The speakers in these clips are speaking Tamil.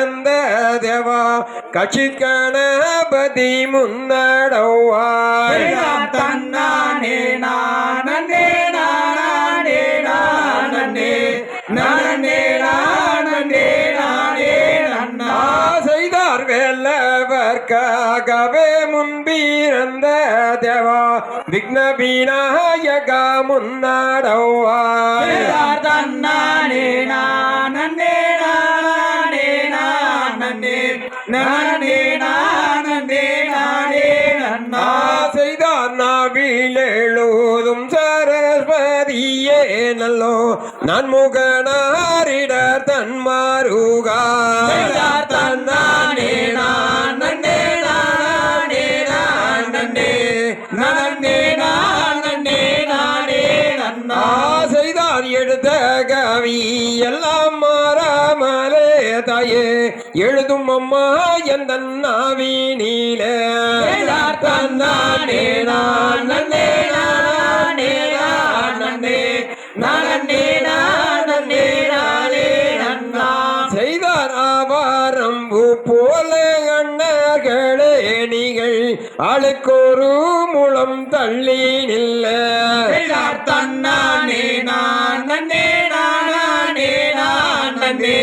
பிறந்த தேவா கட்சி கணபதி முன்னடவாய் தன்னானே நானே நானே நானே நானே நானே நானே நன்னா செய்தார் வேலவர்க்காகவே முன்பிறந்த தேவா விக்ன விநாயக முன்னடவாய் தன்னானே நானே நானே நானே நானே நானே நானே நன்னா செய்தார் நாவிலெழுதும் சரஸ்வதியே நல்லோ நான் முகனாரிட தன்மாருகா தன்னானே நானே நானே நானே நானே நானே நானே நன்னா செய்தார் எடுத்த கவி எல்லாம் மாறாமலே தாயே எழுதும் அம்மா எந்த நாவினிலே தன்னானே நானே நானே நானே நானே நானே நானே நன்னா செய்தார் ஆவாரம்பு போல அண்ணர்களே நீங்கள் ஆளுக்கொரு முளம் தள்ளி நில்ல தன்னானே நானே நானே நானே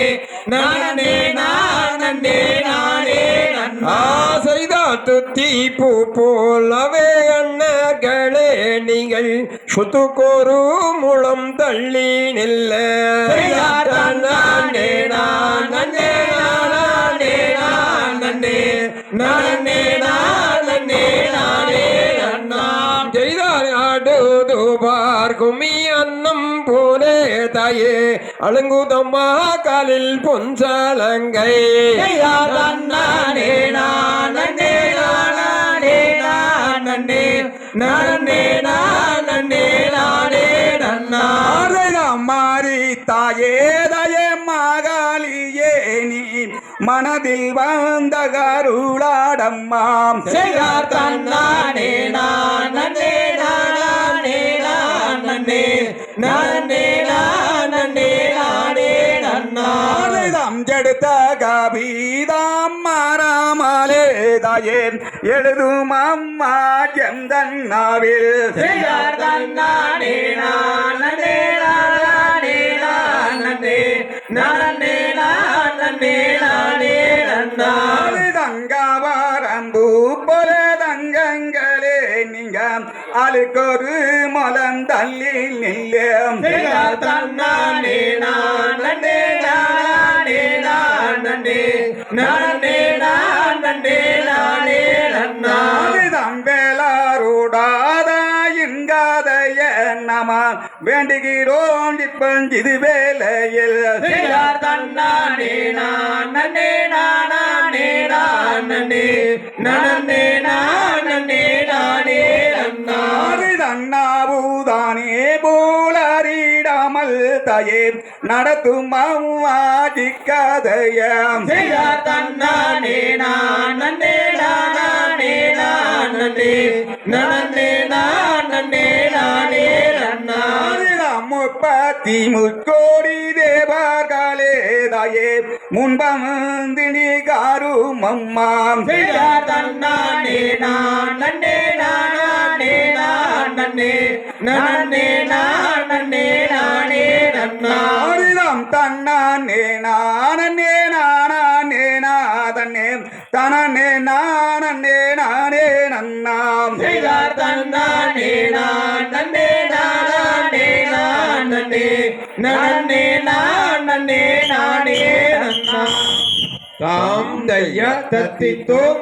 நானே நானே நானே நன்னா செய்தா துத்தி பூ போலவே அண்ணர்களே நீங்கள் சுத்துக்கொரு முளம் தள்ளி நில்ல தன்னானே நானே நானே நானே நானே நானே நானே நன்னா செய்தார் ஆடுதுபார் கும்மி அன்னம் போலே தாயே அழுங்குதம்மா காலில் பொஞ்சலங்கை தன்னானே நானே நானே நானே நானே நானே நானே நன்னா மாறி தாயே தயே மகாலியே நீ மனதில் வந்த கருளாடம்மாம் தன்னானே நானே நானே நானே நானே நானே நானே நன்னா ஜடுத்த கபீதாம் மாறாமலே தாயே எழுதும் அம்மா எந்தன்னாவில் தன்னானே நானே நானே நானே நானே நானே நானே நன்னா தங்கவாரம்பு போல தங்கங்களே நீங்க அழுக்கொரு மலம் தள்ளி நில்லும் தன்னானே நானே நானே நானே நானே நானே நானே நன்னா வேளாரோடாத இன்காதைய நம வேண்டுகிறோம் இப்பஞ்சிது வேலையில் தன்னானே நானே நானே நானே நானே நானே நானே நன்னா தன்னாபூதானே போலறிடாமல் தயே நடத்தும் அம்மாஜி கதையம் தன்னானே நானே நானே நானே நானே நானே நானே நன்னா முப்பத்தி முக்கோடி தேவர்களே தாயே முன்பந்தினி காரும் அம்மாம் தன்னானே நானே நானே நானே நானே நானே நானே நன்னா தன்னானே நானே நானே நாதனே தனனே நானே நானே நன்னாம் தன்னானே நானே நானே நானே நானே நானே நானே நன்னா தாம் தைய தத்தித்தோம்